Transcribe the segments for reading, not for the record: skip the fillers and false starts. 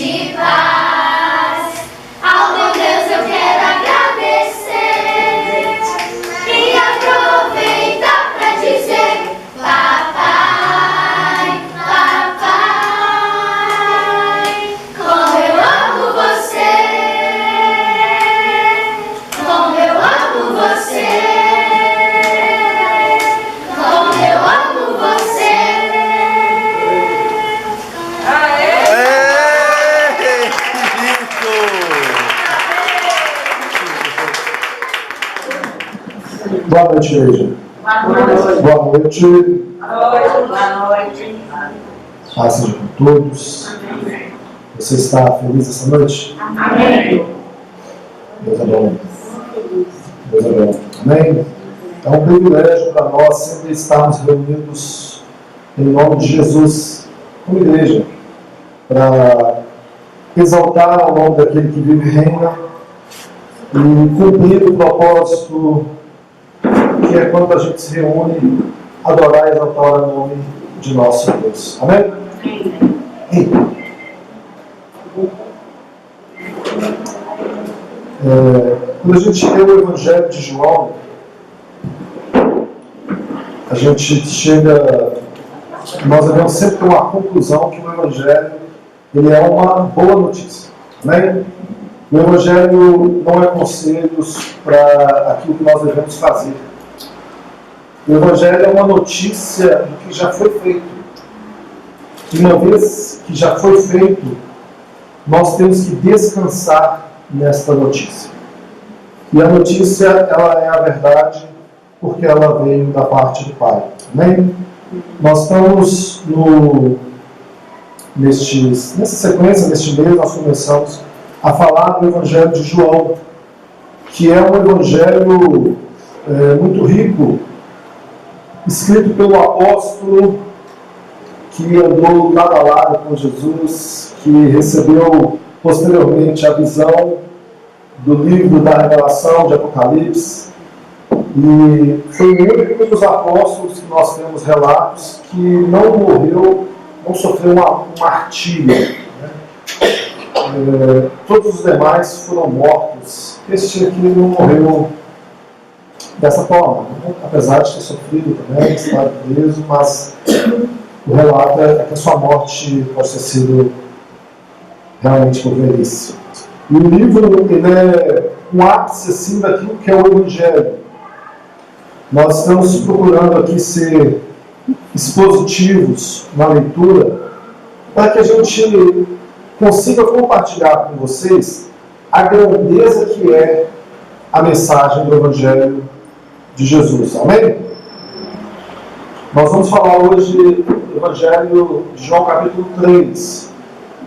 de paz. Ao meu Deus eu quero agradecer e aproveitar para dizer: papai, papai, como eu amo você, como eu amo você, como eu amo você. Boa noite, igreja. Boa noite. Boa noite. Paz seja com todos. Você está feliz essa noite? Amém. Deus é bom. Deus é bom. Amém? É um privilégio para nós sempre estarmos reunidos em nome de Jesus como igreja, para exaltar o nome daquele que vive e reina e cumprir o propósito que é quando a gente se reúne, adorar e exaltar o nome de nosso Deus. Amém? Quando a gente lê o Evangelho de João, a gente nós devemos sempre ter uma conclusão que o Evangelho ele é uma boa notícia. Amém? O Evangelho não é conselhos para aquilo que nós devemos fazer. O Evangelho é uma notícia do que já foi feito. E uma vez que já foi feito, nós temos que descansar nesta notícia. E a notícia, ela é a verdade, porque ela veio da parte do Pai. Amém? Nós estamos nessa sequência, neste mês, nós começamos a falar do Evangelho de João, que é um Evangelho muito rico, escrito pelo apóstolo que andou lado a lado com Jesus, que recebeu posteriormente a visão do livro da Revelação de Apocalipse, e foi o único dos apóstolos que nós temos relatos que não morreu, não sofreu um martírio. Né? Todos os demais foram mortos. Este aqui não morreu dessa forma, né? Apesar de ter sofrido também, estar preso, mas o relato é que a sua morte pode ter sido realmente por velhice. E o livro ele é um ápice assim, daquilo que é o Evangelho. Nós estamos procurando aqui ser expositivos na leitura para que a gente consiga compartilhar com vocês a grandeza que é a mensagem do Evangelho de Jesus. Amém? Nós vamos falar hoje do Evangelho de João capítulo 3.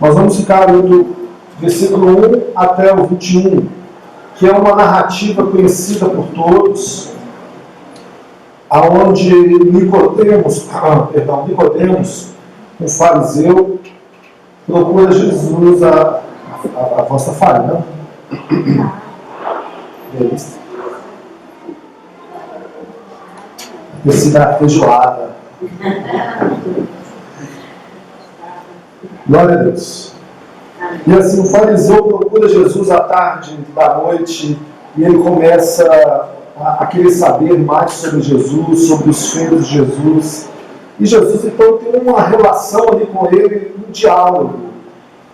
Nós vamos ficar do versículo 1 até o 21, que é uma narrativa conhecida por todos, aonde Nicodemos, um fariseu, procura Jesus, a vossa falha, né? Essa feijoada. Glória a Deus. E assim, o fariseu procura Jesus à tarde da noite e ele começa a querer saber mais sobre Jesus, sobre os feitos de Jesus. E Jesus então tem uma relação ali com ele, um diálogo.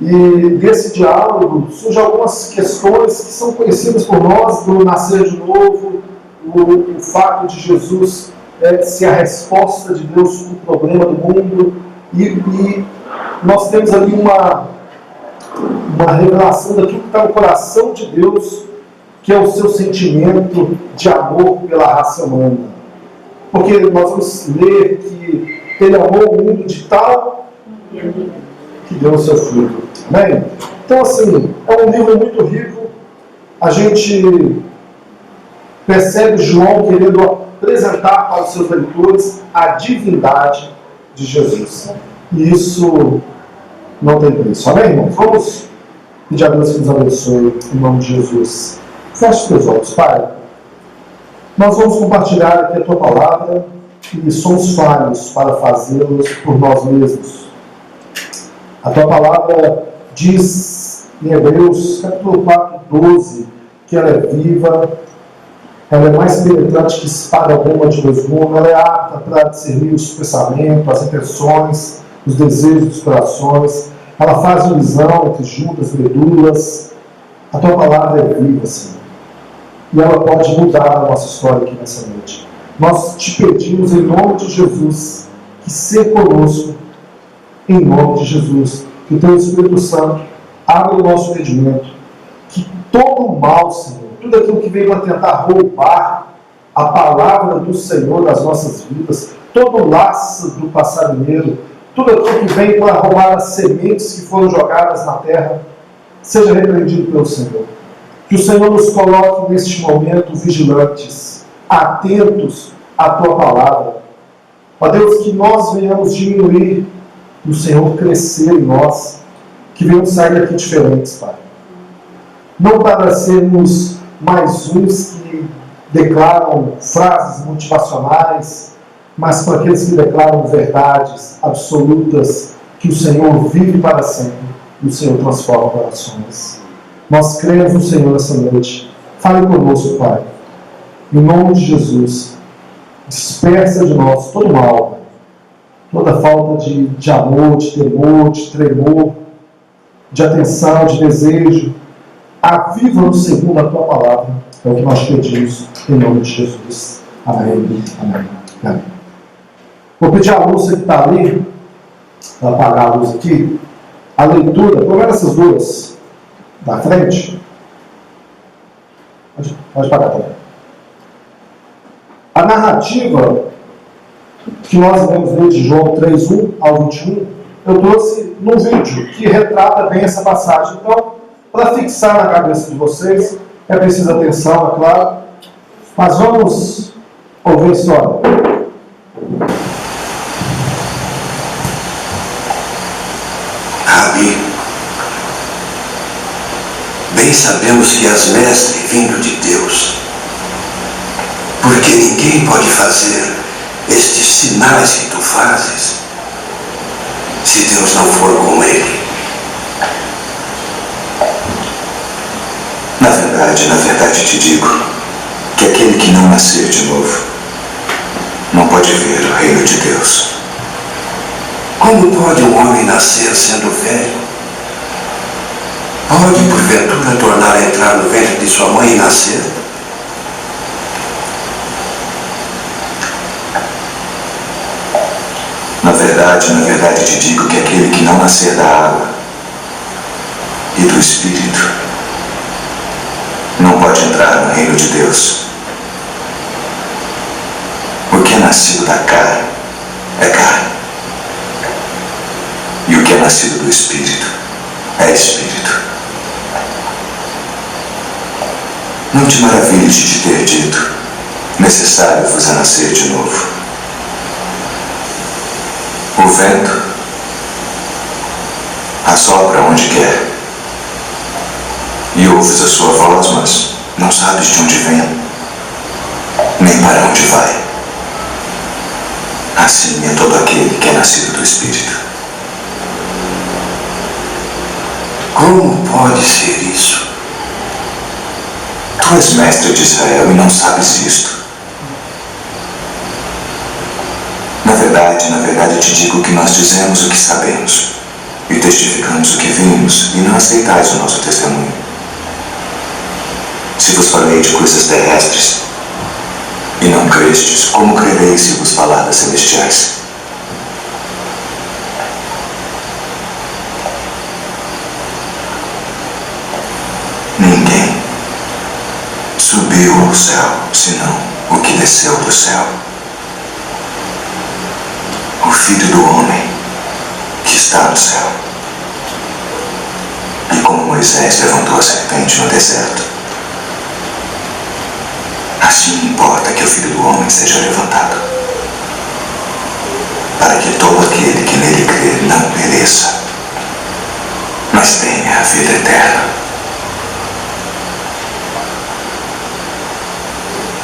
E desse diálogo surgem algumas questões que são conhecidas por nós, do nascer de novo, o fato de Jesus ser a resposta de Deus para o problema do mundo. E nós temos ali uma revelação daquilo que está no coração de Deus, que é o seu sentimento de amor pela raça humana. Porque nós vamos ler que ele amou o mundo de tal que deu o seu filho. Amém? Então, assim, é um livro muito rico. A gente percebe João querendo apresentar para os seus leitores a divindade de Jesus. E isso não tem preço. Amém, irmão? Vamos pedir a Deus que nos abençoe em nome de Jesus. Feche os teus olhos, Pai. Nós vamos compartilhar aqui a Tua palavra e somos falhos para fazê-los por nós mesmos. A Tua palavra diz em Hebreus, capítulo 4, 12, que ela é viva, ela é mais penetrante que espada alguma de dois gumes, ela é apta para discernir os pensamentos, as intenções, os desejos dos corações, ela faz divisão entre juntas e medulas. A tua palavra é viva, Senhor, e ela pode mudar a nossa história aqui nessa noite. Nós te pedimos em nome de Jesus que seja conosco, em nome de Jesus, que o teu Espírito Santo abra o nosso entendimento, que todo o mal, Senhor, tudo aquilo que veio para tentar roubar a palavra do Senhor das nossas vidas, todo o laço do passarinheiro, tudo aquilo que vem para roubar as sementes que foram jogadas na terra, seja repreendido pelo Senhor. Que o Senhor nos coloque neste momento vigilantes, atentos à tua palavra. Ó Deus, que nós venhamos diminuir e o Senhor crescer em nós, que venhamos sair daqui diferentes, Pai. Não para sermos mais uns que declaram frases motivacionais, mas para aqueles que declaram verdades absolutas, que o Senhor vive para sempre e o Senhor transforma corações. Nós cremos no Senhor nessa noite. Fale conosco, Pai. Em nome de Jesus, dispersa de nós todo mal, Pai. Toda falta de amor, de temor, de tremor, de atenção, de desejo. Aviva-nos segundo a tua palavra. É o que nós pedimos em nome de Jesus. Amém. Amém. Amém. Vou pedir à Lúcia que está ali, para apagar a luz aqui, a leitura, pelo menos essas duas da frente. Pode apagar também. A narrativa que nós vamos ler de João 3:1 ao 21, eu trouxe num vídeo que retrata bem essa passagem. Então, para fixar na cabeça de vocês, é preciso atenção, é claro, mas vamos ouvir a história. Rabi, bem sabemos que és mestre vindo de Deus, porque ninguém pode fazer estes sinais que tu fazes se Deus não for com ele. Na verdade te digo que aquele que não nascer de novo não pode ver o reino de Deus. Como pode um homem nascer sendo velho? Pode, porventura, tornar a entrar no ventre de sua mãe e nascer? Na verdade te digo que aquele que não nascer da água e do Espírito não pode entrar no reino de Deus. O que é nascido da carne é carne, e o que é nascido do Espírito é Espírito. Não te maravilhes de te ter dito: necessário vos é nascer de novo. O vento assopra onde quer, e ouves a sua voz, mas não sabes de onde vem, nem para onde vai. Assim é todo aquele que é nascido do Espírito. Como pode ser isso? Tu és mestre de Israel e não sabes isto. Na verdade te digo que nós dizemos o que sabemos e testificamos o que vimos, e não aceitais o nosso testemunho. Se vos falei de coisas terrestres e não crestes, como crereis se vos falar das celestiais? Ninguém subiu ao céu, senão o que desceu do céu, o Filho do Homem que está no céu. E como Moisés levantou a serpente no deserto, assim importa que o Filho do Homem seja levantado, para que todo aquele que nele crer não pereça, mas tenha a vida eterna.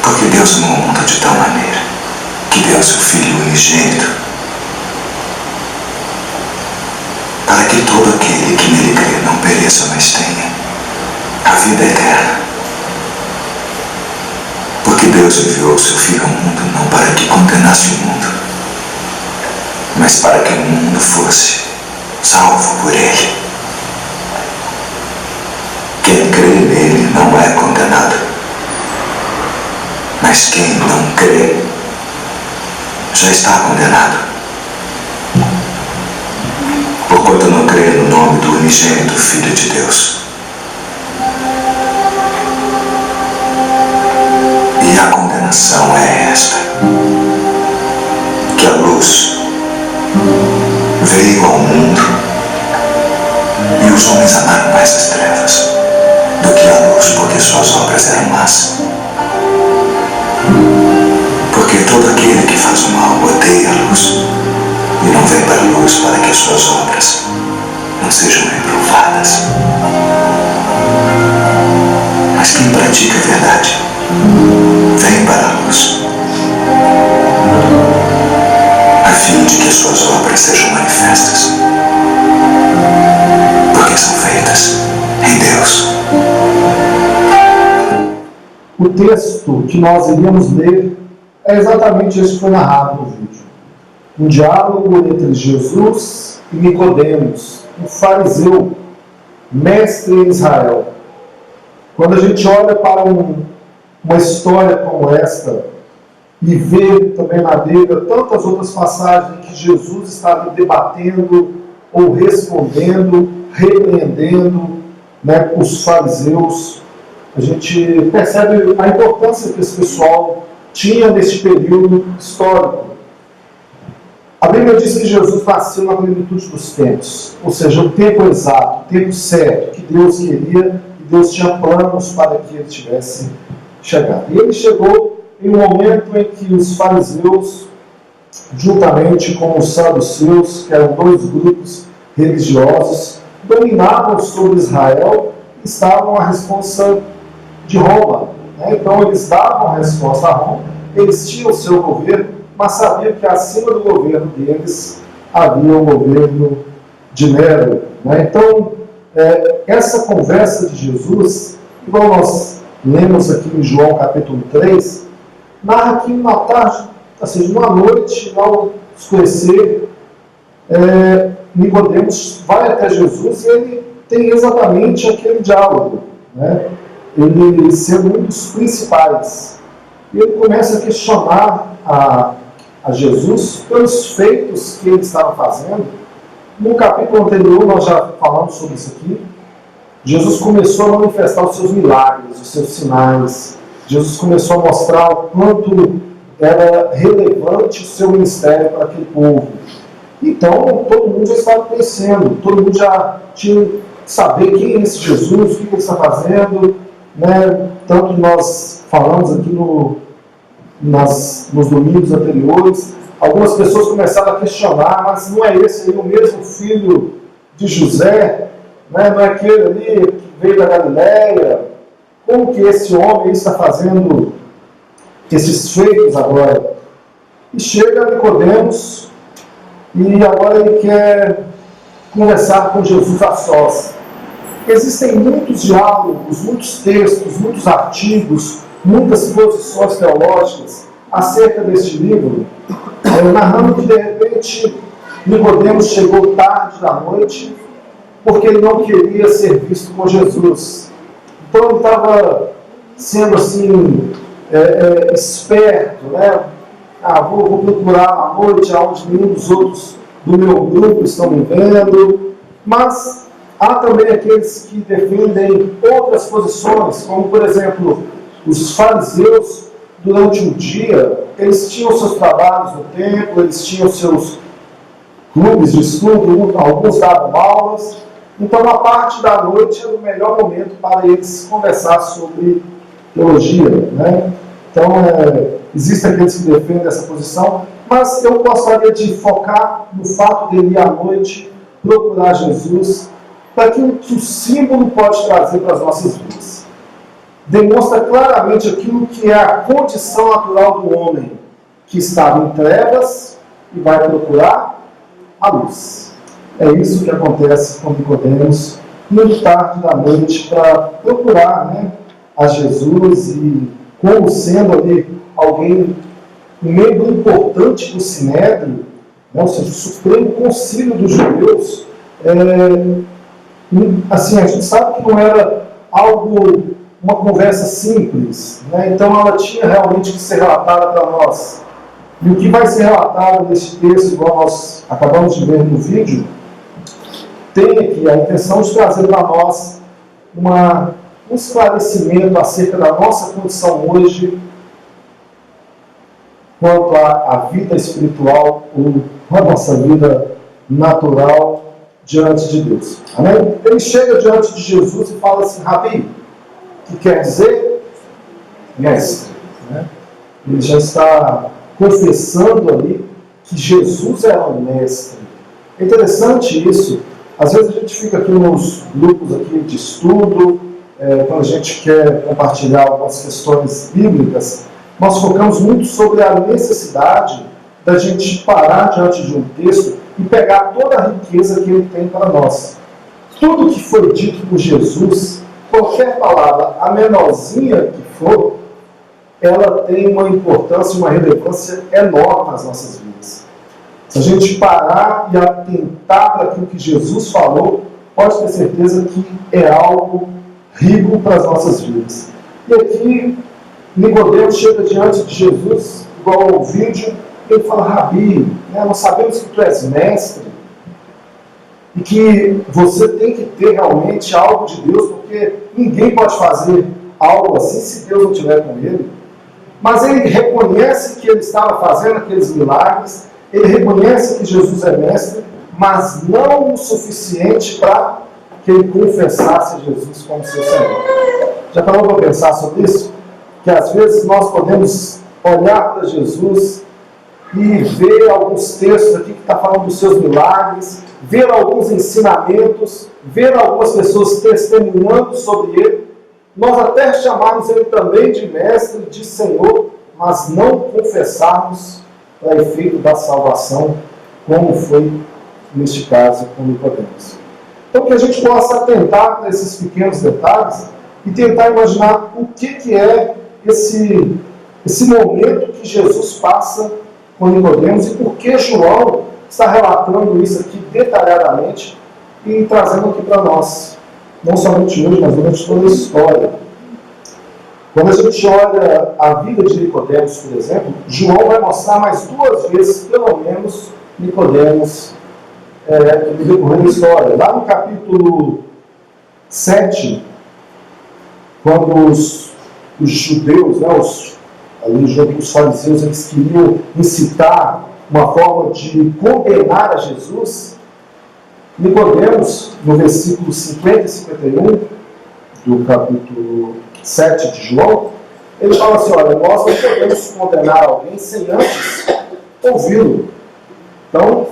Porque Deus amou o mundo de tal maneira que deu seu Filho unigênito, para que todo aquele que nele crê não pereça, mas tenha a vida eterna. Porque Deus enviou o seu Filho ao mundo não para que condenasse o mundo, mas para que o mundo fosse salvo por ele. Quem crê nele não é condenado, mas quem não crê já está condenado, porquanto não crê no nome do unigênito Filho de Deus. E a condenação é esta: que a luz veio ao mundo e os homens amaram mais as trevas do que a luz, porque suas obras eram más. Porque todo aquele que faz o mal odeia a luz e não vem para a luz para que as suas obras não sejam reprovadas. Mas quem pratica a verdade vem para a luz, a fim de que as suas obras sejam manifestas, porque são feitas em Deus. O texto que nós iríamos ler é exatamente isso que foi narrado no vídeo. Um diálogo entre Jesus e Nicodemos, um fariseu, mestre em Israel. Quando a gente olha para uma história como esta e vê também na Bíblia tantas outras passagens em que Jesus está ali debatendo ou respondendo, repreendendo, os fariseus, a gente percebe a importância que esse pessoal tinha nesse período histórico. A Bíblia diz que Jesus nasceu na plenitude dos tempos, ou seja, o tempo exato, o tempo certo, que Deus queria, e Deus tinha planos para que ele tivesse chegado. E ele chegou em um momento em que os fariseus, juntamente com os saduceus, que eram dois grupos religiosos, dominavam sobre Israel e estavam à responsa de Roma. Então eles davam a resposta a Roma, eles tinham o seu governo, mas sabiam que acima do governo deles havia o governo de Nero. Então, essa conversa de Jesus, igual nós lemos aqui em João capítulo 3, narra que uma tarde, ou seja, uma noite, ao escurecer, Nicodemos vai até Jesus e ele tem exatamente aquele diálogo, ele sendo um dos principais. E ele começa a questionar a Jesus pelos feitos que ele estava fazendo. No capítulo anterior, nós já falamos sobre isso aqui. Jesus começou a manifestar os seus milagres, os seus sinais. Jesus começou a mostrar o quanto era relevante o seu ministério para aquele povo. Então, todo mundo já estava conhecendo, todo mundo já tinha que saber quem é esse Jesus, o que ele está fazendo. Tanto nós falamos aqui nos domingos anteriores, algumas pessoas começaram a questionar, mas não é esse aí o mesmo filho de José? Não é aquele ali que veio da Galileia? Como que esse homem está fazendo esses feitos agora? E chega Nicodemos, e agora ele quer conversar com Jesus a sós. Existem muitos diálogos, muitos textos, muitos artigos, muitas posições teológicas acerca deste livro, narrando que de repente Nicodemos chegou tarde da noite porque ele não queria ser visto por Jesus. Então ele estava sendo assim, esperto, vou procurar à noite onde nenhum dos outros do meu grupo estão me vendo. Mas há também aqueles que defendem outras posições, como por exemplo, os fariseus, durante o dia, eles tinham seus trabalhos no templo, eles tinham seus clubes de estudo, alguns davam aulas, então a parte da noite era o melhor momento para eles conversar sobre teologia. Então, existem aqueles que defendem essa posição, mas eu gostaria de focar no fato de ele ir à noite procurar Jesus, para aquilo que o símbolo pode trazer para as nossas vidas. Demonstra claramente aquilo que é a condição natural do homem, que estava em trevas e vai procurar a luz. É isso que acontece com Nicodemos, muito tarde da noite, para procurar, né, a Jesus, e como sendo ali alguém, um membro importante do Sinédrio, né, ou seja, o Supremo Concílio dos Judeus, assim, a gente sabe que não era algo, uma conversa simples, né? Então ela tinha realmente que ser relatada para nós. E o que vai ser relatado nesse texto, igual nós acabamos de ver no vídeo, tem aqui a intenção de trazer para nós um esclarecimento acerca da nossa condição hoje quanto à vida espiritual ou a nossa vida natural diante de Deus. Amém? Ele chega diante de Jesus e fala assim: Rabi, que quer dizer mestre. Né? Ele já está confessando ali que Jesus era um mestre. É interessante isso. Às vezes a gente fica aqui nos grupos aqui de estudo, quando a gente quer compartilhar algumas questões bíblicas, nós focamos muito sobre a necessidade da gente parar diante de um texto e pegar toda a riqueza que ele tem para nós. Tudo que foi dito por Jesus, qualquer palavra, a menorzinha que for, ela tem uma importância, uma relevância enorme nas nossas vidas. Se a gente parar e atentar para aquilo que Jesus falou, pode ter certeza que é algo rico para as nossas vidas. E aqui, Nicodemos chega diante de Jesus, igual ao vídeo, ele fala: Rabi, né, nós sabemos que tu és mestre, e que você tem que ter realmente algo de Deus, porque ninguém pode fazer algo assim se Deus não estiver com ele. Mas ele reconhece que ele estava fazendo aqueles milagres, ele reconhece que Jesus é mestre, mas não o suficiente para que ele confessasse Jesus como seu Senhor. Já parou para pensar sobre isso? Que às vezes nós podemos olhar para Jesus e ver alguns textos aqui que está falando dos seus milagres, ver alguns ensinamentos, ver algumas pessoas testemunhando sobre ele, nós até chamarmos ele também de mestre, de Senhor, mas não confessarmos para efeito da salvação, como foi neste caso com Nicodemos. Então que a gente possa atentar para esses pequenos detalhes e tentar imaginar o que é esse momento que Jesus passa com Nicodemos e por que João está relatando isso aqui detalhadamente e trazendo aqui para nós, não somente hoje, mas durante toda a história. Quando a gente olha a vida de Nicodemos, por exemplo, João vai mostrar mais 2 vezes, pelo menos, Nicodemos no decorrer da história. Lá no capítulo 7, quando os judeus, né, ali junto com os fariseus, eles queriam incitar uma forma de condenar a Jesus, Nicodemos, no versículo 50 e 51 do capítulo 7 de João, ele fala assim: olha, nós não podemos condenar alguém sem antes ouvi-lo. Então,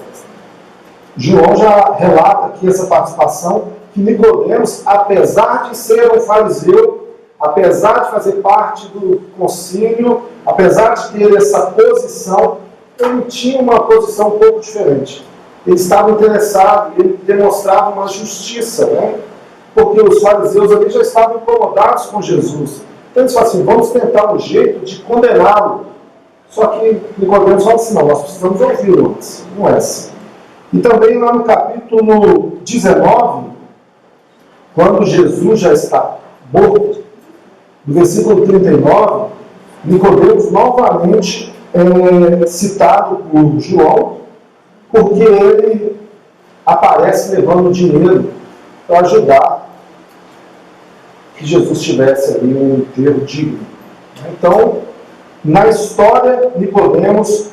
João já relata aqui essa participação, que Nicodemos, apesar de ser um fariseu, apesar de fazer parte do concílio, apesar de ter essa posição, ele tinha uma posição um pouco diferente. Ele estava interessado, ele demonstrava uma justiça, né? Porque os fariseus ali já estavam incomodados com Jesus. Então eles falam assim: vamos tentar um jeito de condená-lo. Só que Nicodemos fala assim: não, nós precisamos ouvi-lo antes. Não é assim. E também lá no capítulo 19, quando Jesus já está morto, no versículo 39, Nicodemos novamente é citado por João, porque ele aparece levando dinheiro para ajudar que Jesus tivesse ali um enterro digno. Então, na história, Nicodemos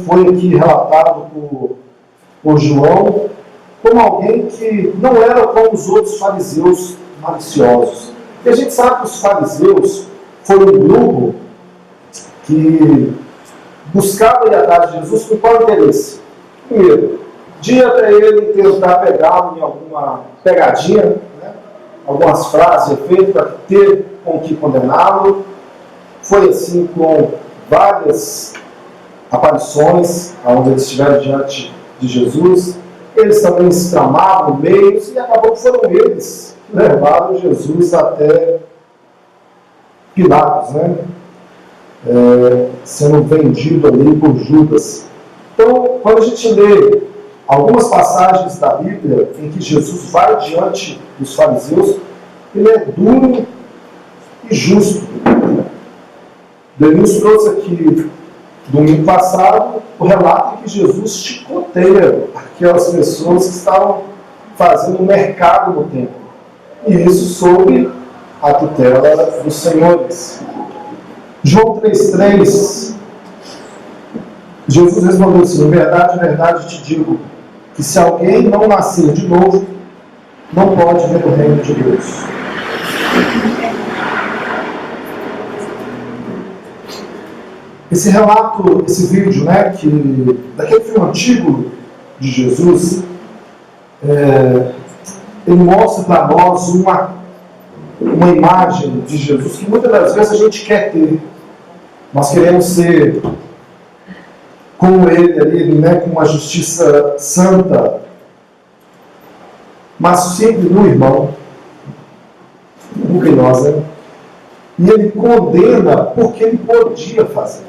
foi aqui relatado por João como alguém que não era como os outros fariseus maliciosos. E a gente sabe que os fariseus foram um grupo que buscava ir atrás de Jesus com qual interesse? Primeiro, de ir até ele tentar pegá-lo em alguma pegadinha, né? Algumas frases, efeitos para ter com que condená-lo. Foi assim com várias aparições, onde eles estiveram diante de Jesus. eles também exclamavam meios, e acabou que foram eles que levaram Jesus até Pilatos, né? Sendo vendido ali por Judas. Então, quando a gente lê algumas passagens da Bíblia em que Jesus vai diante dos fariseus, ele é duro e justo. Denilson trouxe aqui, domingo passado, o relato em que Jesus chicoteia aquelas pessoas que estavam fazendo mercado no templo. E isso sob a tutela dos senhores. João 3,3, Jesus respondeu assim: em verdade te digo, que se alguém não nascer de novo, não pode ver o reino de Deus. Esse relato, esse vídeo, né, daquele filme antigo de Jesus, ele mostra para nós uma imagem de Jesus que muitas das vezes a gente quer ter. Nós queremos ser como ele ali, né, com uma justiça santa, mas sempre no irmão, nunca em nós, né? E ele condena porque ele podia fazer.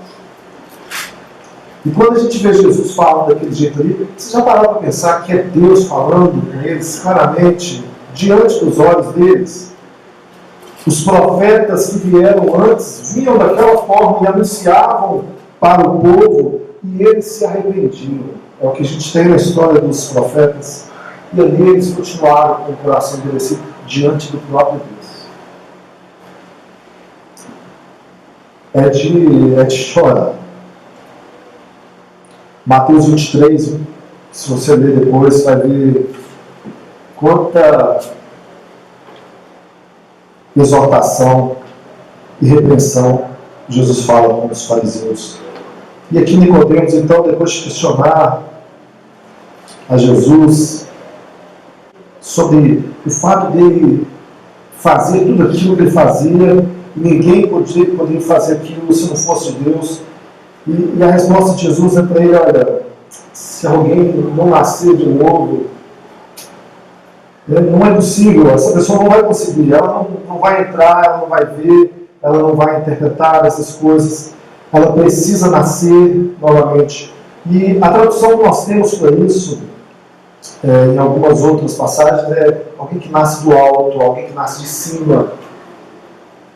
E quando a gente vê Jesus falando daquele jeito ali, você já parou para pensar que é Deus falando com eles claramente, diante dos olhos deles? Os profetas que vieram antes vinham daquela forma e anunciavam para o povo, e eles se arrependiam. É o que a gente tem na história dos profetas. E ali eles continuaram com o coração endurecido diante do próprio Deus. É de chorar. Mateus 23, se você ler depois, vai ver quanta exortação e repreensão Jesus fala com os fariseus. E aqui Nicodemos, então, depois de questionar a Jesus sobre o fato dele fazer tudo aquilo que ele fazia, ninguém poderia fazer aquilo se não fosse Deus. E a resposta de Jesus é para ele: olha, se alguém não nascer de novo, não é possível, essa pessoa não vai conseguir, ela não vai entrar, ela não vai ver, ela não vai interpretar essas coisas, ela precisa nascer novamente. E a tradução que nós temos para isso, em algumas outras passagens, é alguém que nasce do alto, alguém que nasce de cima.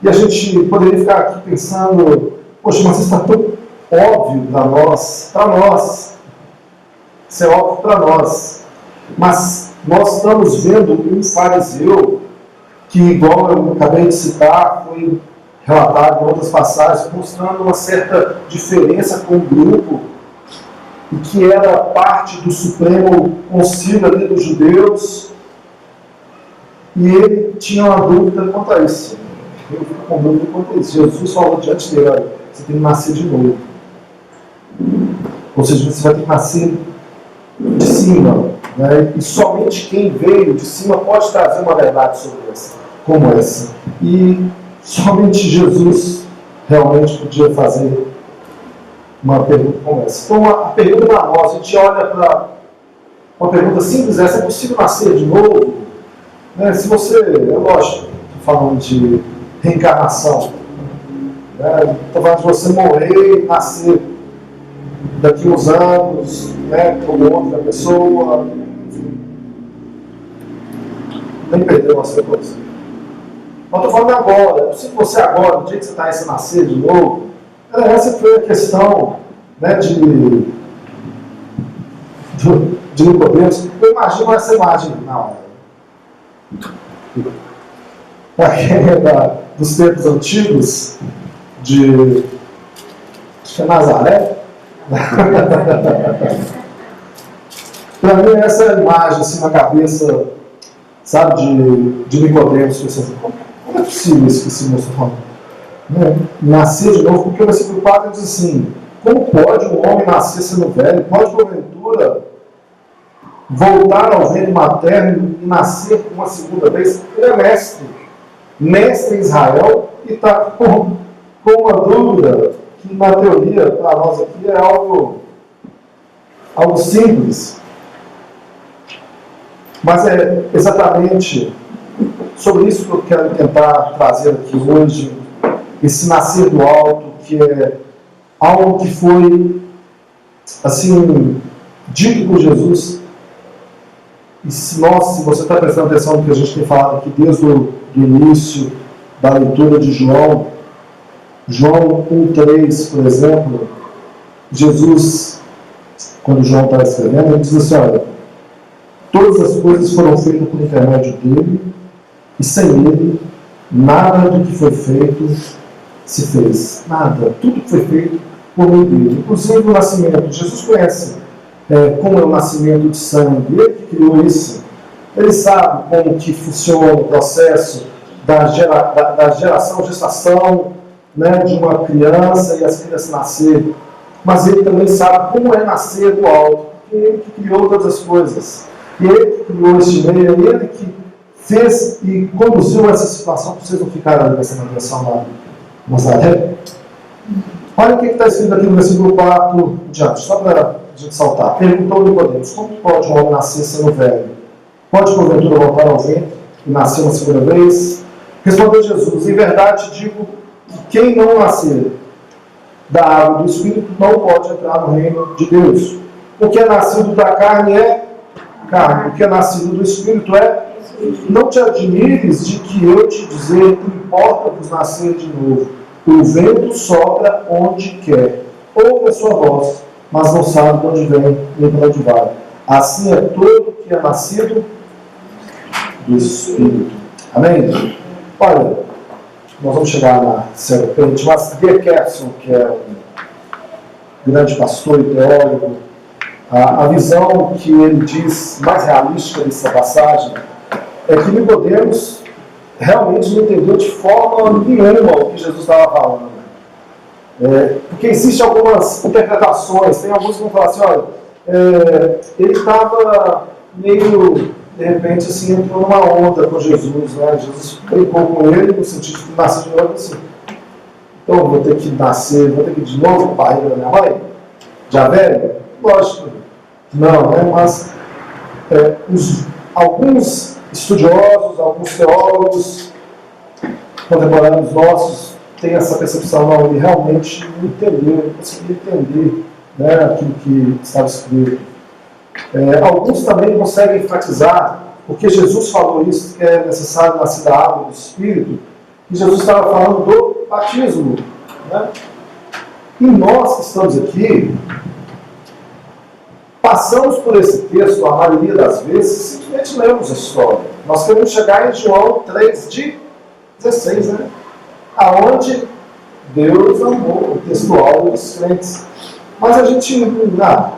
E a gente poderia ficar aqui pensando: poxa, mas isso está tão óbvio para nós, isso é óbvio para nós, mas nós estamos vendo um fariseu que, igual eu acabei de citar, foi relatado em outras passagens, mostrando uma certa diferença com o grupo, e que era parte do Supremo Concílio ali dos judeus, e ele tinha uma dúvida quanto a isso. Eu fico com dúvida quanto a isso. Jesus falou diante dele: olha, você tem que nascer de novo. Ou seja, você vai ter que nascer de cima, né? E somente quem veio de cima pode trazer uma verdade sobre essa, como essa. E somente Jesus realmente podia fazer uma pergunta como essa. Então, a pergunta para nós, a gente olha para uma pergunta simples: essa: é possível nascer de novo? Né? Se você, é lógico, estou falando de reencarnação, né? Estou falando de você morrer e nascer daqui uns anos, né, como outra pessoa, enfim. Nem perdeu essa coisa. Mas estou falando agora. Se você agora, no dia que você está aí, você nascer de novo, essa foi a questão, né, de Nicodemos. Eu imagino essa imagem na hora. Para quem é dos tempos antigos, acho que é Nazaré. Para mim, essa é a imagem assim na cabeça, sabe, de Nicodemos, pensando: como é possível isso que esse moço está falando? Né? Nascer de novo, porque o versículo 4 diz assim: como pode um homem nascer sendo velho? Pode, porventura, voltar ao ventre materno e nascer uma segunda vez? Ele é mestre em Israel, e está com uma dúvida que, na teoria, para nós aqui é algo simples. Mas é exatamente sobre isso que eu quero tentar trazer aqui hoje, esse nascer do alto, que é algo que foi, assim, dito por Jesus. E se você está prestando atenção no que a gente tem falado aqui desde o início da leitura de João 1,3, por exemplo, Jesus, quando João está escrevendo, ele diz assim, olha, todas as coisas foram feitas por intermédio dele, e sem ele, nada do que foi feito se fez. Nada. Tudo que foi feito por meio dele. Inclusive o nascimento. Jesus conhece como é o nascimento de sangue. Ele que criou isso. Ele sabe como que funciona o processo da geração, gestação, né, de uma criança e as crianças nascerem. Mas ele também sabe como é nascer do alto. Porque ele que criou todas as coisas. E ele que criou este meio. Ele que fez e conduziu essa situação, para vocês não ficarem ali prestando atenção na Nazaré. Olha o que está escrito aqui no versículo 4 diante, só para a gente saltar. Perguntou Nicodemos: como pode um homem nascer sendo velho? Pode porventura voltar ao ventre e nascer uma segunda vez? Respondeu Jesus: em verdade digo que quem não nascer da água do Espírito não pode entrar no reino de Deus. O que é nascido da carne é carne, o que é nascido do Espírito é. Não te admires de que eu te dizer que importa-vos nascer de novo. O vento sopra onde quer, ouve a sua voz, mas não sabe de onde vem nem para onde vai. Assim é todo que é nascido do Espírito. Amém? Olha, nós vamos chegar na serpente, mas D. Kerson, que é um grande pastor e teólogo, a visão que ele diz mais realística dessa passagem é que Nicodemos realmente não entendeu de forma nenhuma o que Jesus estava falando. Porque existem algumas interpretações, tem alguns que vão falar assim, olha, ele estava meio, de repente, assim, entrou numa onda com Jesus, né? Jesus brincou com ele no sentido de nascer de novo, assim. Então, vou ter que nascer, vou ter que ir de novo para a barriga da minha mãe? Já velho? Lógico. Não, né? Mas alguns estudiosos, alguns teólogos contemporâneos nossos têm essa percepção, não, ele realmente não entendeu, ele conseguiu entender, né, aquilo que estava escrito. Alguns também conseguem enfatizar, porque Jesus falou isso, que é necessário nascer da água do Espírito, e Jesus estava falando do batismo. Né? E nós que estamos aqui, passamos por esse texto, a maioria das vezes, simplesmente lemos a história. Nós queremos chegar em João 3:16, né? Aonde Deus amou o textual dos crentes. Mas a gente não,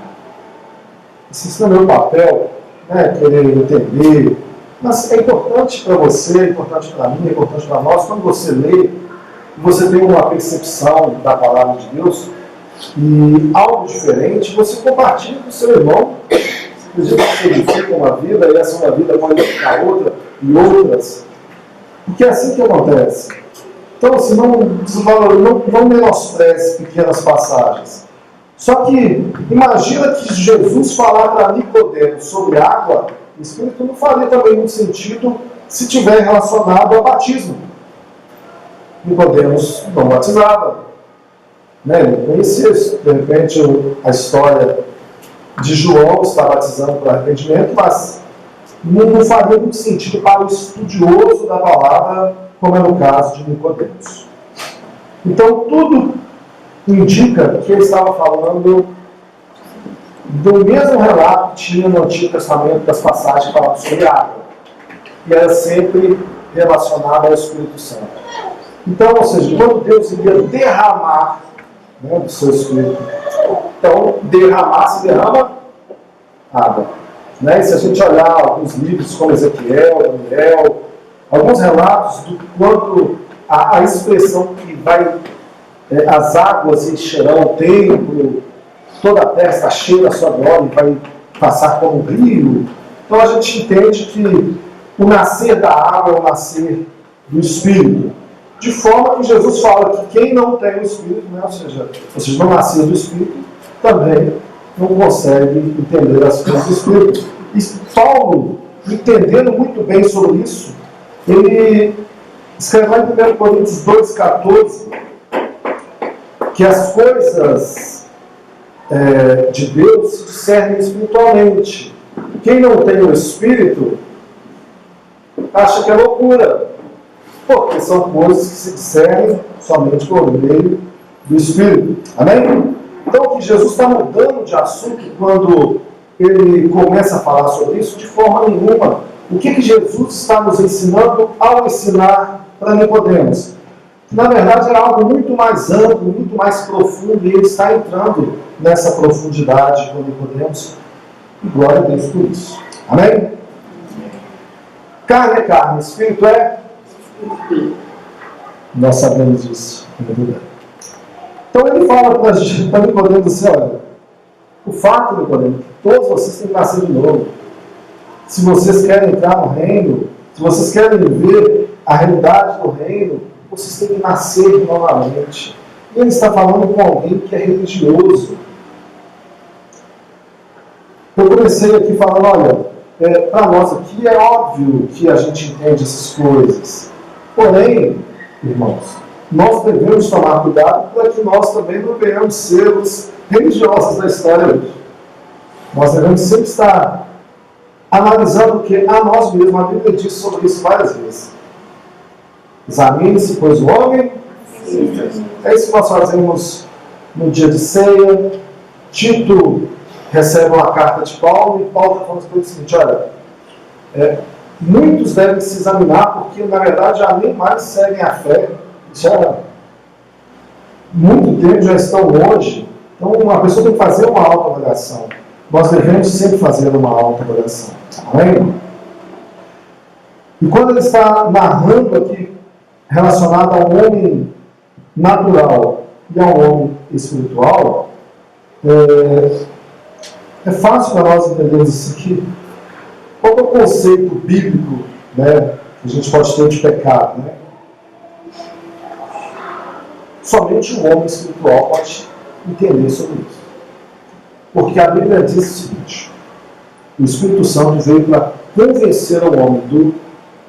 esse não é meu papel, né? Querer entender. Mas é importante para você, é importante para mim, é importante para nós, quando você lê, você tem uma percepção da palavra de Deus, e algo diferente, você compartilha com o seu irmão. Você acredita que você edifica uma vida, e essa uma vida pode edificar outra e outras. Porque é assim que acontece. Então, assim, não menospreze pequenas passagens. Só que, imagina que Jesus falar para Nicodemos sobre água, o Espírito não faria também muito sentido se tiver relacionado ao batismo. Nicodemos não batizava. Ele conhecia, de repente, a história de João está batizando para arrependimento, mas não faria muito sentido para o estudioso da palavra, como é no caso de Nicodemos. Então, tudo indica que ele estava falando do mesmo relato que tinha no Antigo Testamento, das passagens que falavam sobre água, e era sempre relacionado ao Espírito Santo. Então, ou seja, quando Deus iria derramar, né, do seu Espírito, então derramar se derrama água. Né? E se a gente olhar alguns livros como Ezequiel, Daniel, alguns relatos do quando a expressão que vai, as águas encherão o templo, toda a terra está cheia da sua glória e vai passar como um rio. Então a gente entende que o nascer da água é o nascer do Espírito. De forma que Jesus fala que quem não tem o Espírito, né, ou seja, não nasceu do Espírito, também não consegue entender as coisas do Espírito. E Paulo, entendendo muito bem sobre isso, ele escreve lá em 1 Coríntios 2,14 que as coisas de Deus se discernem espiritualmente. Quem não tem o Espírito acha que é loucura, porque são coisas que se discernem somente por meio do Espírito. Amém? Então, que Jesus está mudando de assunto quando ele começa a falar sobre isso, de forma nenhuma. O que Jesus está nos ensinando ao ensinar para Nicodemos? Na verdade, era algo muito mais amplo, muito mais profundo, e ele está entrando nessa profundidade com Nicodemos. E glória a Deus por isso. Amém? Carne é carne, espírito é espírito. Nós sabemos disso. Então ele fala para Nicodemos assim, olha, o fato, Nicodemos, que todos vocês têm que nascer de novo. Se vocês querem entrar no reino, se vocês querem ver a realidade do reino, vocês têm que nascer novamente. E ele está falando com alguém que é religioso. Eu comecei aqui falando, olha, para nós aqui é óbvio que a gente entende essas coisas. Porém, irmãos, nós devemos tomar cuidado para que nós também não venhamos ser os religiosos da história hoje. Nós devemos sempre estar analisando o que a nós mesmos, a Bíblia diz sobre isso várias vezes. Examine-se, pois o homem. É isso que nós fazemos no dia de ceia. Tito recebe uma carta de Paulo, e Paulo está falando o seguinte, olha, muitos devem se examinar, porque na verdade já nem mais seguem a fé, já muito tempo já estão longe. Então uma pessoa tem que fazer uma autoavaliação. Nós devemos sempre fazer uma autoavaliação. Amém? E quando ele está narrando aqui, relacionado ao homem natural e ao homem espiritual, é fácil para nós entendermos isso aqui. Qual é o conceito bíblico, né, que a gente pode ter de pecado? Né? Somente um homem espiritual pode entender sobre isso. Porque a Bíblia diz o seguinte: o Espírito Santo veio para convencer o homem do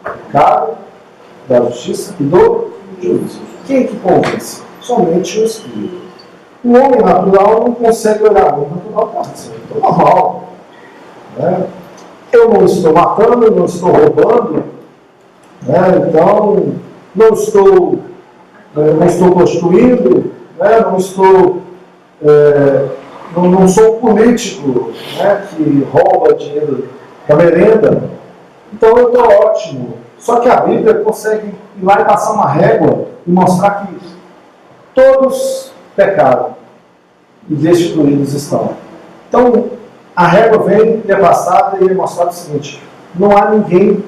pecado, da justiça e do juízo. Quem é que convence? Somente o Espírito. O homem natural não consegue olhar. O homem natural está sendo normal. Né? Eu não estou matando, não estou roubando, né? Então não estou prostituindo, né? Não sou um político, né, que rouba dinheiro da merenda. Então eu estou ótimo. Só que a Bíblia consegue ir lá e passar uma régua e mostrar que todos pecaram e destituídos estão. Então a régua vem e é passada e é mostrado o seguinte: não há ninguém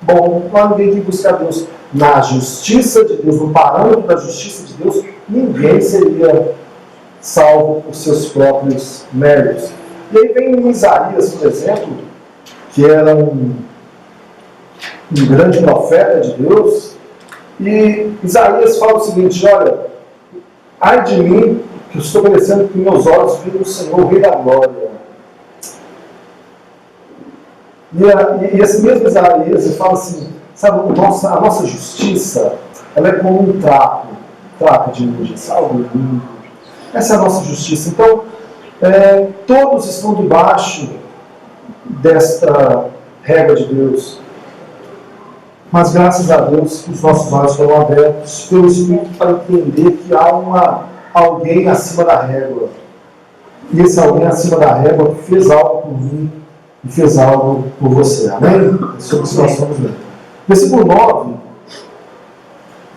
bom, não há ninguém que busque a Deus. Na justiça de Deus, no parâmetro da justiça de Deus, ninguém seria salvo por seus próprios méritos. E aí vem Isaías, por exemplo, que era um grande profeta de Deus, e Isaías fala o seguinte: olha, ai de mim, que eu estou merecendo que meus olhos vejam o Senhor, o Rei da Glória. E esse mesmo Isaías ele fala assim, sabe, a nossa justiça, ela é como um trapo de imagem, algo limpo. Essa é a nossa justiça. Então, todos estão debaixo desta regra de Deus. Mas graças a Deus, os nossos olhos foram abertos pelo Espírito para entender que há alguém acima da régua. E esse alguém acima da régua fez algo por mim e fez algo por você. Amém? É sobre isso que nós estamos vendo. Versículo 9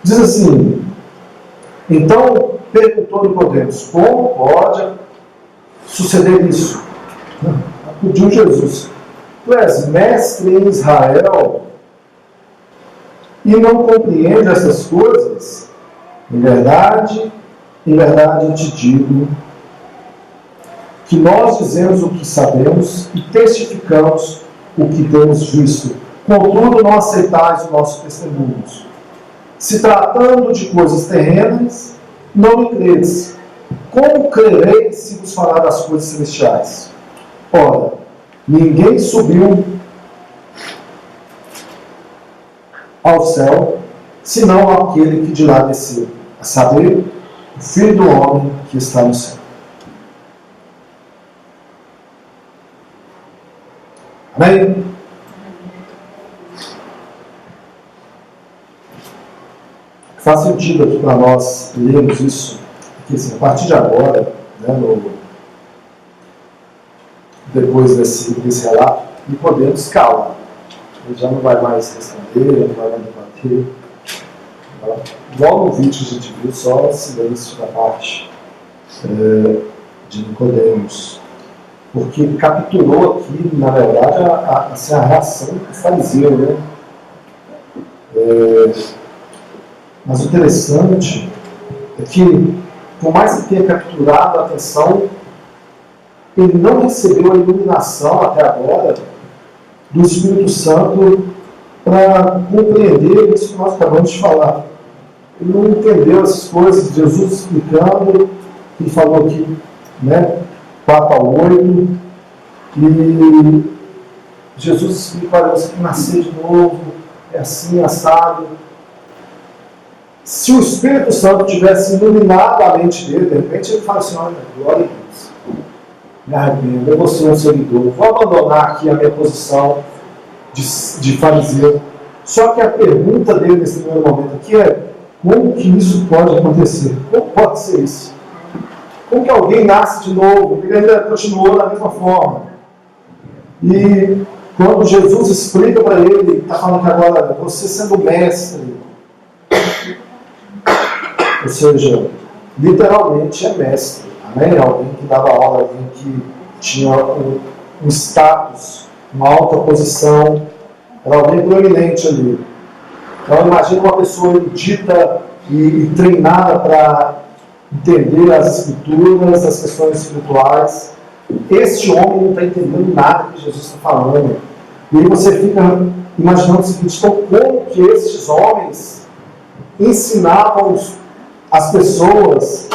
diz assim: então perguntou Nicodemos, como pode suceder isso? Acudiu Jesus: tu és mestre em Israel e não compreende essas coisas? Em verdade eu te digo que nós dizemos o que sabemos e testificamos o que temos visto. Contudo, não aceitais o nosso testemunho. Se tratando de coisas terrenas, não me credes. Como crereis se vos falar das coisas celestiais? Ora, ninguém subiu ao céu, senão aquele que de lá desceu, a saber, o Filho do Homem que está no céu. Amém? Faz sentido aqui para nós lermos isso, porque assim, a partir de agora, né, depois desse relato, e podemos calar. Ele já não vai mais responder, não vai mais debater. Tá? Igual no vídeo que a gente viu, só silêncio da parte de Nicodemos. Porque capturou aqui, na verdade, a reação do fariseu, né? Mas o interessante é que, por mais que tenha capturado a atenção, ele não recebeu a iluminação até agora do Espírito Santo para compreender isso que nós acabamos de falar. Ele não entendeu essas coisas, Jesus explicando, ele falou aqui, né, 4:8, e Jesus explica, olha, você tem que nascer de novo, é assim, assado. Se o Espírito Santo tivesse iluminado a mente dele, de repente ele fala assim, olha, glória a Deus, me arrependo, eu vou ser um seguidor, vou abandonar aqui a minha posição de fariseu. Só que a pergunta dele nesse primeiro momento aqui é, como que isso pode acontecer? Como pode ser isso? Como que alguém nasce de novo? Ele ainda continuou da mesma forma. E quando Jesus explica para ele, está falando que agora, você sendo mestre, ou seja, literalmente é mestre, amém? Alguém que dava aula, alguém que tinha um status, uma alta posição, era alguém proeminente ali. Então imagina uma pessoa erudita e treinada para entender as escrituras, as questões espirituais. Este homem não está entendendo nada que Jesus está falando. E aí você fica imaginando o seguinte, então como que estes homens ensinavam as pessoas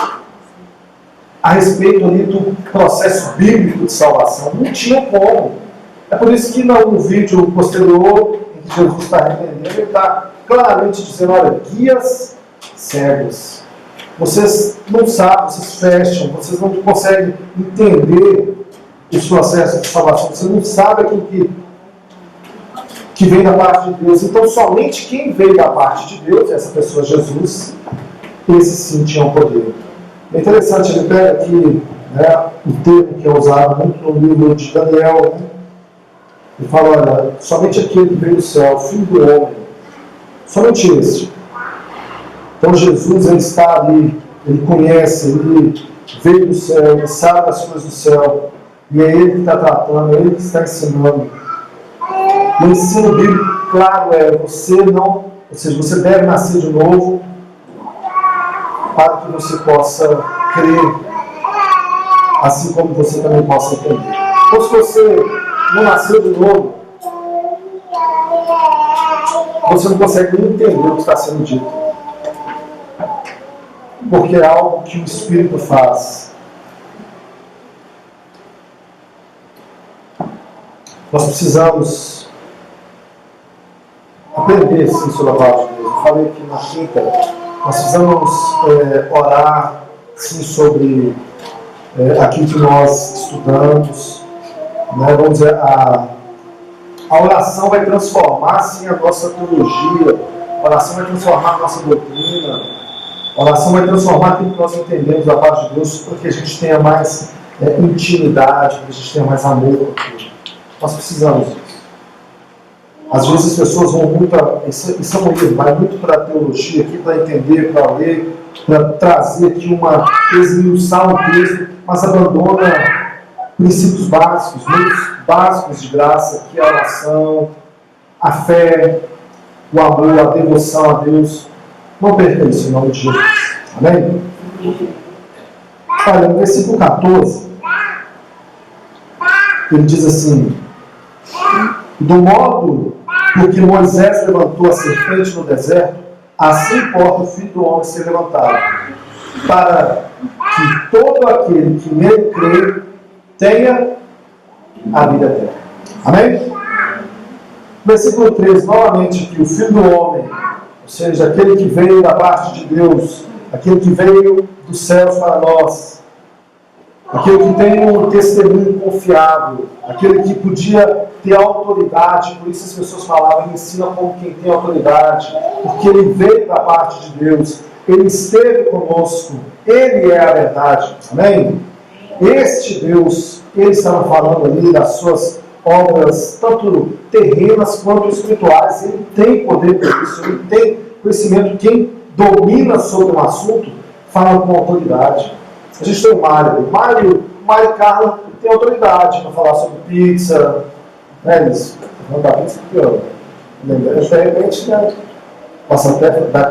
a respeito ali do processo bíblico de salvação? Não tinha como. É por isso que no vídeo posterior, em que Jesus está repreendendo, ele está claramente dizendo, olha, guias cegos. Vocês não sabem, vocês fecham, vocês não conseguem entender os processos de salvação, vocês não sabem aquilo que vem da parte de Deus. Então, somente quem veio da parte de Deus, essa pessoa Jesus, esse sim tinha o poder. É interessante, ele pega aqui, né, o termo que é usado muito no livro de Daniel, né, e fala, olha, somente aquele que veio do céu, o Filho do Homem, somente esse. Então Jesus, ele está ali, ele conhece, ele veio do céu, ele sabe as coisas do céu, e é ele que está tratando, é ele que está ensinando. O ensino bíblico, claro, você não, ou seja, você deve nascer de novo para que você possa crer, assim como você também possa entender. Então, se você não nasceu de novo, você não consegue nem entender o que está sendo dito. Porque é algo que o Espírito faz. Nós precisamos aprender, sim, sobre a palavra de Deus. Eu falei aqui na quinta, nós precisamos orar, sim, sobre aquilo que nós estudamos. Né? Vamos dizer, a oração vai transformar, sim, a nossa teologia. A oração vai transformar a nossa doutrina. A oração vai transformar aquilo que nós entendemos da parte de Deus, para que a gente tenha mais intimidade, para que a gente tenha mais amor por aquilo. Nós precisamos disso. Às vezes as pessoas vão muito para. Isso é um livro, vai muito para a teologia, aqui para entender, para ler, para trazer aqui esmiuçar um texto, mas abandona princípios básicos, muitos básicos de graça, que é a oração, a fé, o amor, a devoção a Deus. Não perca isso em nome de Jesus. Amém? Olha, no versículo 14, ele diz assim: do modo porque Moisés levantou a serpente no deserto, assim importa o Filho do Homem ser levantado, para que todo aquele que nele crê tenha a vida eterna. Amém? Versículo 13, novamente aqui, o Filho do Homem, ou seja, aquele que veio da parte de Deus, aquele que veio dos céus para nós, aquele que tem um testemunho confiável, aquele que podia ter autoridade, por isso as pessoas falavam, ele ensina como quem tem autoridade, porque ele veio da parte de Deus, ele esteve conosco, ele é a verdade, amém? Este Deus, ele estava falando ali das suas obras, tanto terrenas quanto espirituais, ele tem poder por isso, ele tem conhecimento, quem domina sobre um assunto, fala com autoridade. A gente tem o Mário e Carla tem autoridade para falar sobre pizza, né, eles vão dar pizza porque eu de repente, né, posso até dar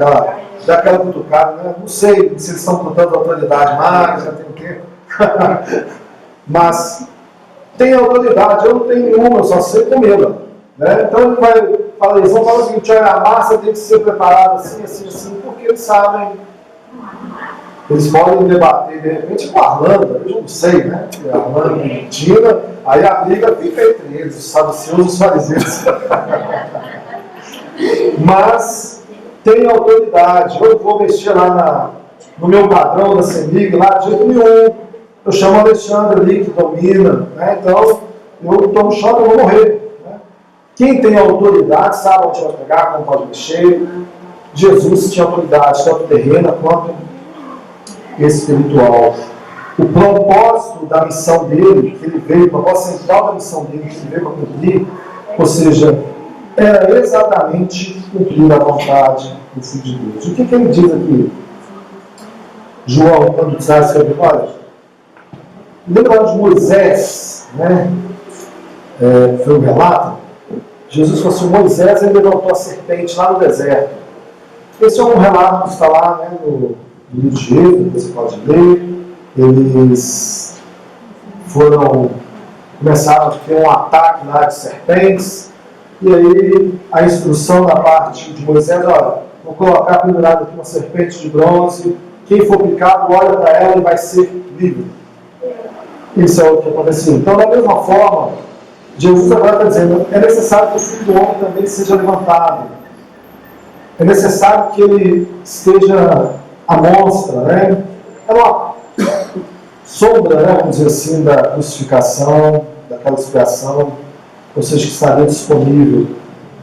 aquela cutucada, né, não sei se eles estão com tanta autoridade mais, já tem o quê? Mas tem autoridade, eu não tenho nenhuma, eu só sei comê-la, né? Então ele vai falar, eles vão falar o seguinte, olha, a massa tem que ser preparada assim, assim, assim, porque eles sabem. Eles podem debater, de repente, com a Arlanda, eu não sei, né? A Arlanda e Tina, aí a briga fica entre eles, os saduceus e os fariseus. Mas tem autoridade. Eu vou mexer lá no meu padrão da CEMIG, lá de jeito nenhum. Eu chamo o Alexandre ali, que domina, né? Então, eu estou no choque, eu vou morrer. Né? Quem tem autoridade sabe onde pode pegar, como pode mexer. Jesus tinha autoridade, tanto terrena quanto espiritual. O propósito da missão dele, que ele veio, o propósito central da missão dele, que ele veio para cumprir, ou seja, era exatamente cumprir a vontade do Filho de Deus. O que ele diz aqui? João, quando traz essa vitória, lembra de Moisés, né? Foi um relato. Jesus falou assim: Moisés ele levantou a serpente lá no deserto. Esse é um relato que está lá, né, no livro de Êxodo, você pode ler. Eles começaram a ter um ataque lá de serpentes, e aí a instrução da parte de Moisés: olha, vou colocar pendurado aqui uma serpente de bronze, quem for picado olha para ela e vai ser livre. Isso é o que aconteceu. Então, da mesma forma, Jesus agora está dizendo: é necessário que o Filho do Homem também seja levantado. É necessário que ele esteja à mostra, né? É uma sombra, né, vamos dizer assim, da crucificação, daquela expiação, ou seja, que estaria disponível.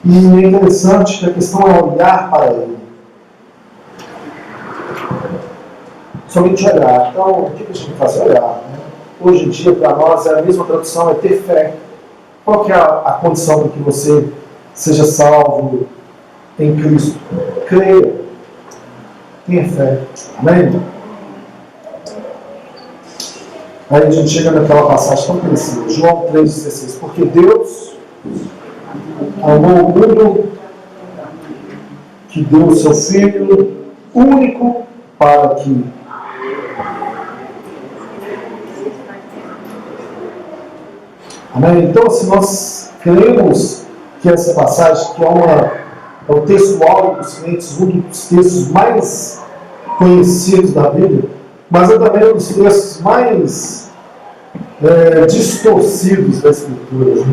E é interessante que a questão é olhar para ele. Somente olhar. Então, o que a gente faz? Olhar. Né? Hoje em dia, para nós, é a mesma tradução, é ter fé. Qual que é a condição para que você seja salvo em Cristo? Creia. Tenha fé. Amém? Aí a gente chega naquela passagem tão conhecida, João 3,16. Porque Deus amou o mundo, que deu o seu Filho único para que amém? Então, se nós cremos que essa passagem, que é o texto áureo dos crentes, um dos textos mais conhecidos da Bíblia, mas é também um dos textos mais distorcidos da Escritura.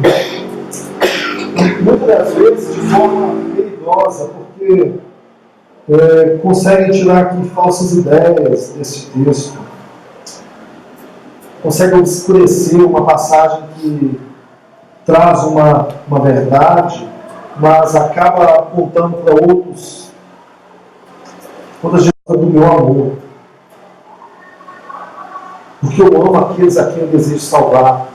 Muitas das vezes de forma perigosa, porque conseguem tirar aqui falsas ideias desse texto. Conseguem obscurecer uma passagem que traz uma verdade, mas acaba apontando para outros. Quando a gente fala do meu amor, porque eu amo aqueles a quem eu desejo salvar.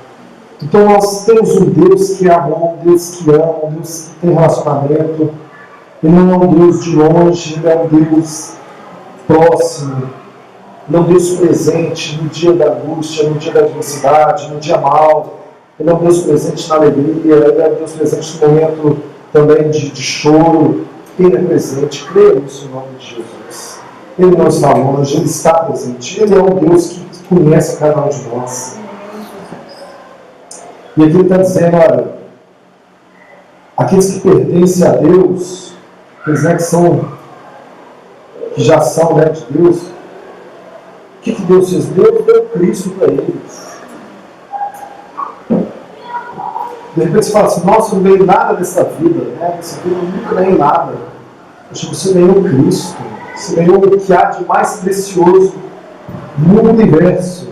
Então nós temos um Deus que é amor, um Deus que ama, um Deus que tem relacionamento. Ele não é um Deus de longe, ele é um Deus próximo. Ele é um Deus presente no dia da angústia, no dia da adversidade, no dia mau. Ele é um Deus presente na alegria, ele é um Deus presente no momento também de choro. Ele é presente, creia nisso em nome de Jesus. Ele não está longe, ele está presente. Ele é um Deus que conhece cada um de nós. E aqui ele está dizendo: olha, aqueles que pertencem a Deus, aqueles, né, que já são, né, de Deus, o que Deus fez? Deus deu Cristo para eles. De repente você fala assim, nossa, eu não ganhei nada dessa vida, né? Dessa vida eu nunca ganhei nada. Poxa, você ganhou Cristo, você ganhou o que há de mais precioso no universo.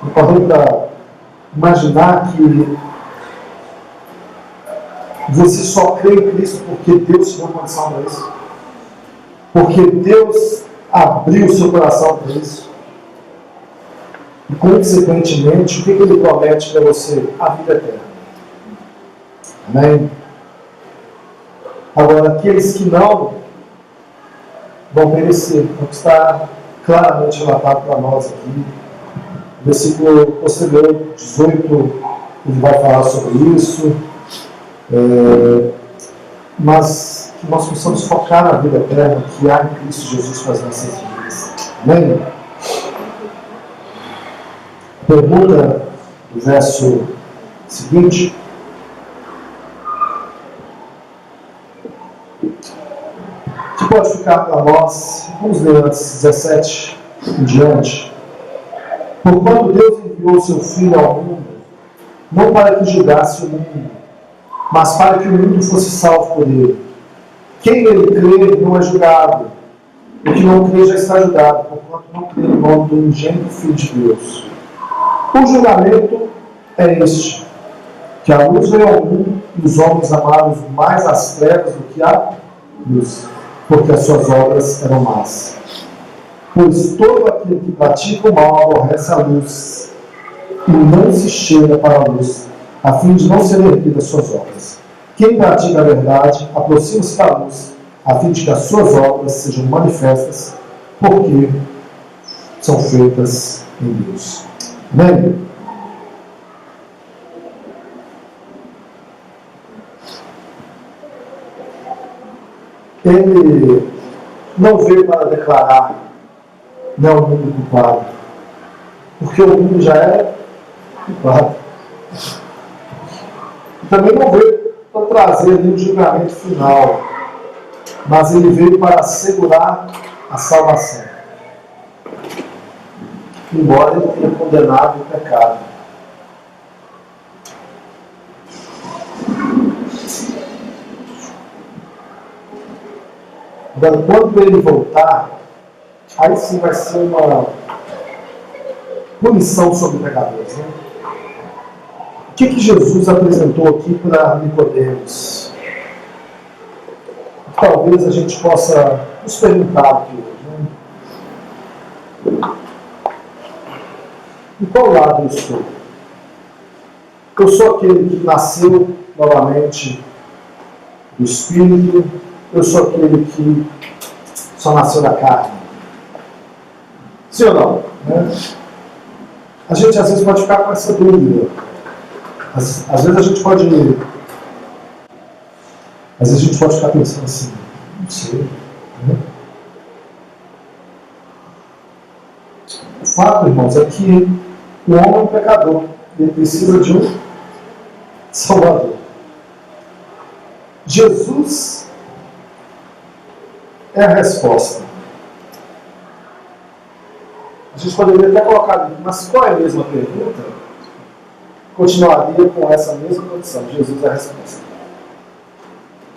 Não podemos imaginar que você só crê em Cristo porque Deus te deu condição para isso. Porque Deus abriu o seu coração para isso. E consequentemente, o que Ele promete para você? A vida eterna. Amém? Agora, aqueles que não vão perecer, o que está claramente relatado para nós aqui. O versículo posterior, 18, ele vai falar sobre isso. Mas que nós possamos focar na vida eterna que há em Cristo Jesus para as nossas vidas. Amém? Pergunta do verso seguinte. Que pode ficar para nós, vamos ler antes 17 em diante. Porquanto Deus enviou seu Filho ao mundo, não para que julgasse o mundo, mas para que o mundo fosse salvo por ele. Quem nele crê não é julgado, o que não crê já está julgado, porquanto não crê no nome do unigênito Filho de Deus. O julgamento é este, que a luz veio ao mundo e os homens amaram mais as trevas do que a luz, porque as suas obras eram más. Pois todo aquele que pratica o mal aborrece a luz e não se chega para a luz, a fim de não ser erguida as suas obras. Quem pratica a verdade aproxima-se da luz, a fim de que as suas obras sejam manifestas, porque são feitas em Deus. Amém? Ele não veio para declarar não o mundo culpado, porque o mundo já é culpado. Também não veio para trazer ali um julgamento final, mas ele veio para assegurar a salvação. Embora ele tenha condenado o pecado. Agora, quando ele voltar, aí sim vai ser uma punição sobre pecadores. Né? O que Jesus apresentou aqui para Nicodemos? Talvez a gente possa nos perguntar aqui hoje. Né? Em qual lado eu estou? Eu sou aquele que nasceu novamente do Espírito, eu sou aquele que só nasceu da carne. Sim ou não? Né? A gente às vezes pode ficar com essa dúvida. Às vezes a gente pode ficar pensando assim, não sei. Né? O fato, irmãos, é que o homem é um pecador. Ele precisa de um Salvador. Jesus é a resposta. A gente poderia até colocar ali, mas qual é a mesma pergunta? Continuaria com essa mesma condição. Jesus é a resposta.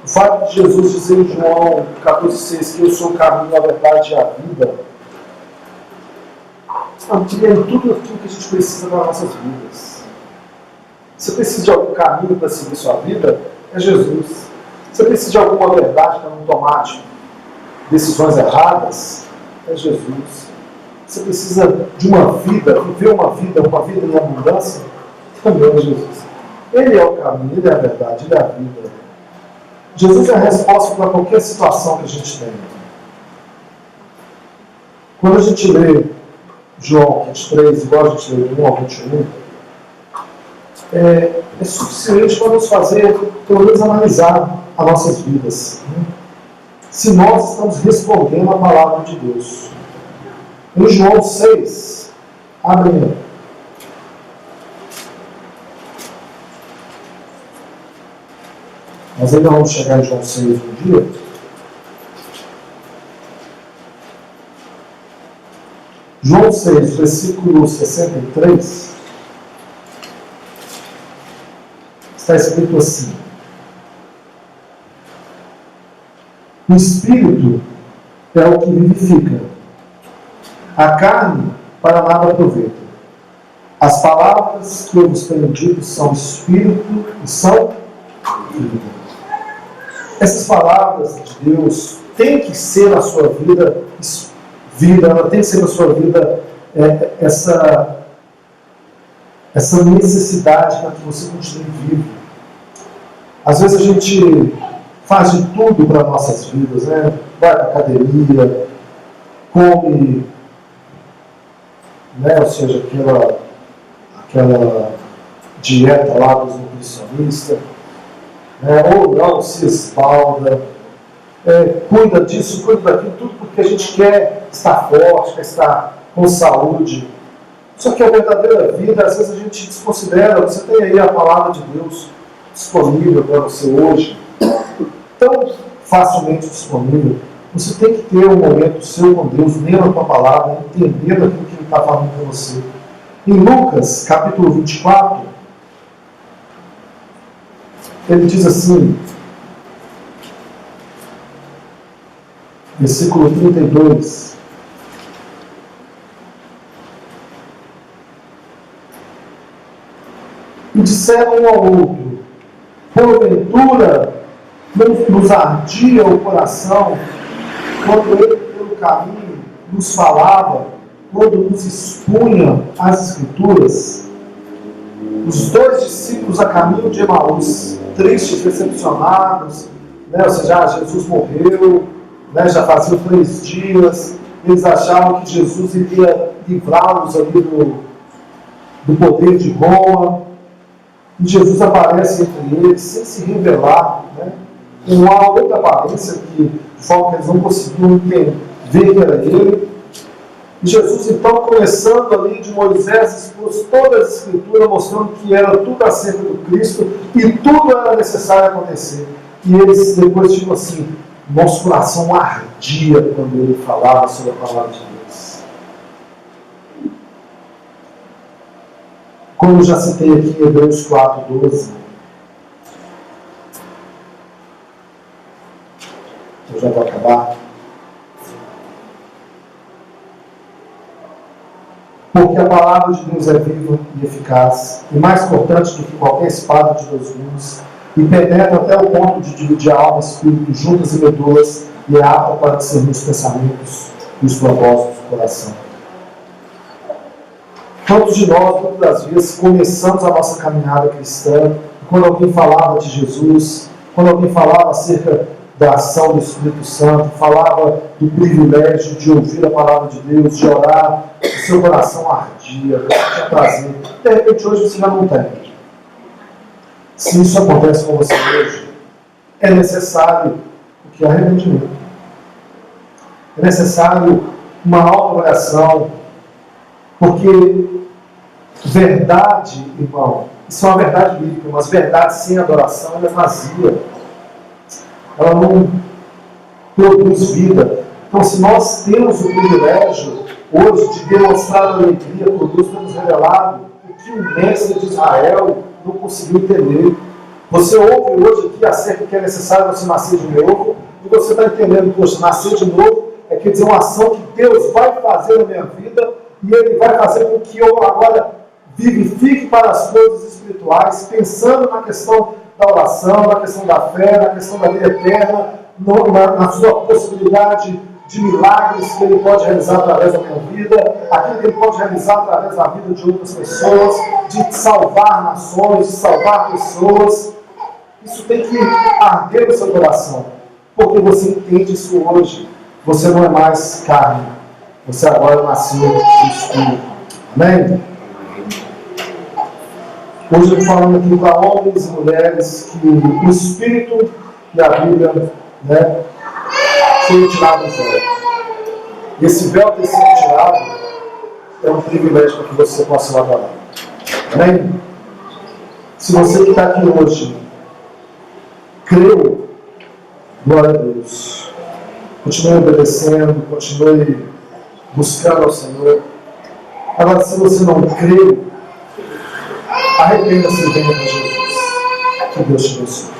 O fato de Jesus dizer em João 14,6 que eu sou o caminho, a verdade e a vida, tem tudo aquilo que a gente precisa para as nossas vidas. Você precisa de algum caminho para seguir sua vida? É Jesus. Você precisa de alguma verdade para não tomar decisões erradas? É Jesus. Você precisa de uma vida, viver uma vida em abundância? Também é Jesus. Ele é o caminho, Ele é a verdade, Ele é a vida. Jesus é a resposta para qualquer situação que a gente tem. Quando a gente lê João 23, igual a gente lê 1 ao 21, é suficiente para nos fazer, pelo menos, analisar as nossas vidas. Né? Se nós estamos respondendo a palavra de Deus. Em João 6, abre. Nós ainda vamos chegar em João 6 um dia. João 6, versículo 63. está escrito assim: o Espírito é o que vivifica, a carne para nada aproveita. As palavras que eu vos tenho dito são Espírito e são vida. Essas palavras de Deus têm que ser na sua vida, ela tem que ser na sua vida essa necessidade para que você continue vivo. Às vezes a gente faz de tudo para nossas vidas, né? Vai para a academia, come, né? Ou seja, aquela dieta lá dos nutricionistas, né? Ou não, se esbalda, cuida disso, cuida daquilo, tudo porque a gente quer estar forte, quer estar com saúde. Só que a verdadeira vida, às vezes a gente desconsidera. Você tem aí a palavra de Deus disponível para você hoje, tão facilmente disponível. Você tem que ter um momento seu com Deus, lendo a tua palavra, entendendo aquilo que Ele está falando com você. Em Lucas, capítulo 24, ele diz assim, versículo 32, e disseram um ao outro: porventura não nos ardia o coração quando ele pelo caminho nos falava, quando nos expunha as Escrituras? Os dois discípulos a caminho de Emaús, tristes, decepcionados, né? Ou seja, Jesus morreu, né? Já faziam 3 dias, eles achavam que Jesus iria livrá-los ali do poder de Roma, e Jesus aparece entre eles sem se revelar, né? Com uma outra aparência de forma que eles não conseguiam ver que era ele. E Jesus, então, começando ali de Moisés, expôs toda a Escritura, mostrando que era tudo acerca do Cristo e tudo era necessário acontecer. E eles depois, tipo assim, nosso coração ardia quando ele falava sobre a palavra de Deus. Como eu já citei aqui em Hebreus 4:12, eu já vou acabar. Porque a palavra de Deus é viva e eficaz, e mais cortante do que qualquer espada de 2 gumes, e penetra até o ponto de dividir a alma e espírito, juntas e medulas, e é apta para discernir os pensamentos e os propósitos do coração. Quantos de nós, muitas das vezes, começamos a nossa caminhada cristã, e quando alguém falava de Jesus, quando alguém falava acerca da ação do Espírito Santo, falava do privilégio de ouvir a palavra de Deus, de orar, o seu coração ardia, você tinha prazer. De repente hoje você já não tem. Se isso acontece com você hoje, é necessário o que? Arrependimento. É necessário uma autoavaliação, porque verdade, irmão, isso é uma verdade bíblica, mas verdade sem adoração ela é vazia. Ela não produz vida. Então, se nós temos o privilégio hoje de demonstrar a alegria por Deus ter nos revelado o que o mestre de Israel não conseguiu entender. Você ouve hoje aqui acerca que é necessário você nascer de novo, e você está entendendo, poxa, nascer de novo quer dizer uma ação que Deus vai fazer na minha vida, e Ele vai fazer com que eu agora vivifique para as coisas espirituais, pensando na questão da oração, na questão da fé, na questão da vida eterna, na sua possibilidade de milagres que Ele pode realizar através da minha vida, aquilo que Ele pode realizar através da vida de outras pessoas, de salvar nações, de salvar pessoas. Isso tem que arder no seu coração, porque você entende isso hoje. Você não é mais carne, você agora nasceu do Espírito. Amém? Hoje eu estou falando aqui para homens e mulheres que o Espírito e a Bíblia, né, foi tirado do véu. E esse véu ter sido tirado é um privilégio para que você possa adorar. Amém? Se você que está aqui hoje creu, glória a Deus. Continue obedecendo, continue buscando ao Senhor. Agora, se você não creu, arrependa-se e venha para Jesus. Que Deus te abençoe.